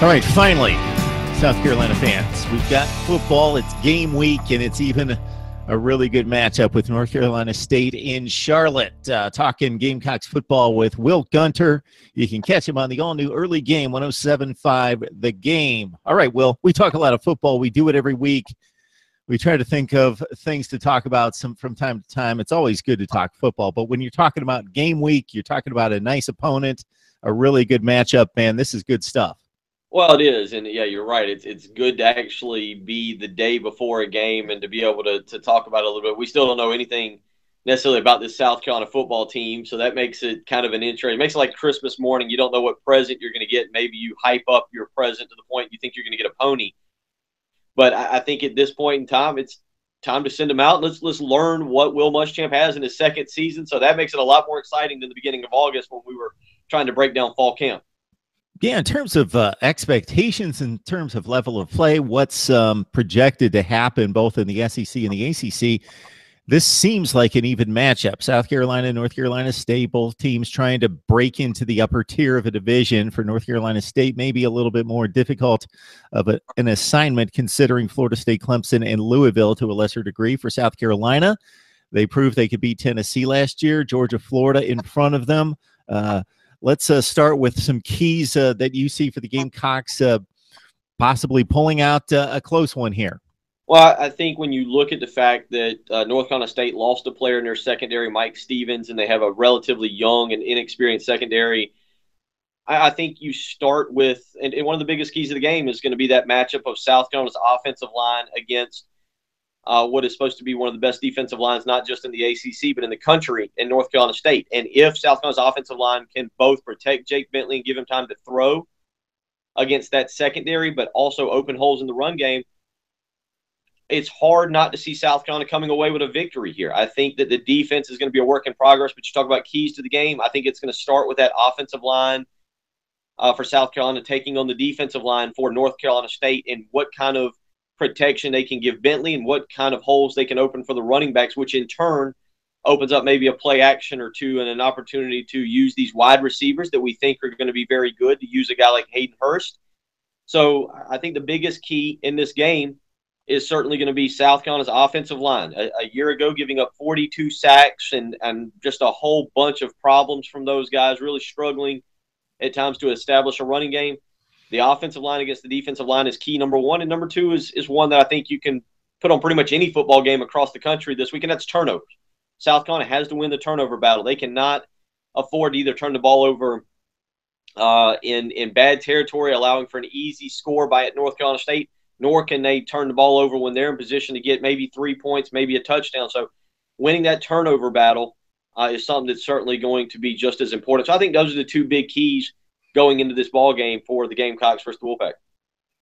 All right, finally, South Carolina fans, we've got football. It's game week, and it's even a really good matchup with North Carolina State in Charlotte. Talking Gamecocks football with Will Gunter. You can catch him on the all-new early game, 107.5 The Game. All right, Will, we talk a lot of football. We do it every week. We try to think of things to talk about from time to time. It's always good to talk football, but when you're talking about game week, you're talking about a nice opponent, a really good matchup, man. This is good stuff. Well, it is, and yeah, you're right. It's good to actually be the day before a game and to be able to talk about it a little bit. We still don't know anything necessarily about this South Carolina football team, so that makes it kind of an intro. It makes it like Christmas morning. You don't know what present you're going to get. Maybe you hype up your present to the point you think you're going to get a pony. But I think at this point in time, it's time to send him out. Let's learn what Will Muschamp has in his second season. So that makes it a lot more exciting than the beginning of August when we were trying to break down fall camp. Yeah, in terms of expectations, in terms of level of play, what's projected to happen both in the SEC and the ACC, this seems like an even matchup. South Carolina, North Carolina State, both teams trying to break into the upper tier of a division. For North Carolina State, maybe a little bit more difficult of an assignment considering Florida State, Clemson, and Louisville to a lesser degree. For South Carolina, they proved they could beat Tennessee last year, Georgia, Florida in front of them. Let's start with some keys that you see for the Gamecocks possibly pulling out a close one here. Well, I think when you look at the fact that North Carolina State lost a player in their secondary, Mike Stevens, and they have a relatively young and inexperienced secondary, I think you start with, and one of the biggest keys of the game is going to be that matchup of South Carolina's offensive line against what is supposed to be one of the best defensive lines, not just in the ACC, but in the country in North Carolina State. And if South Carolina's offensive line can both protect Jake Bentley and give him time to throw against that secondary, but also open holes in the run game, it's hard not to see South Carolina coming away with a victory here. I think that the defense is going to be a work in progress, but you talk about keys to the game. I think it's going to start with that offensive line for South Carolina taking on the defensive line for North Carolina State and what kind of protection they can give Bentley and what kind of holes they can open for the running backs, which in turn opens up maybe a play action or two and an opportunity to use these wide receivers that we think are going to be very good, to use a guy like Hayden Hurst. So I think the biggest key in this game is certainly going to be South Carolina's offensive line. A year ago, giving up 42 sacks and just a whole bunch of problems from those guys, really struggling at times to establish a running game. The offensive line against the defensive line is key, number one. And number two is one that I think you can put on pretty much any football game across the country this week, and that's turnovers. South Carolina has to win the turnover battle. They cannot afford to either turn the ball over in bad territory, allowing for an easy score by North Carolina State, nor can they turn the ball over when they're in position to get maybe 3 points, maybe a touchdown. So winning that turnover battle is something that's certainly going to be just as important. So I think those are the two big keys going into this ball game for the Gamecocks versus the Wolfpack.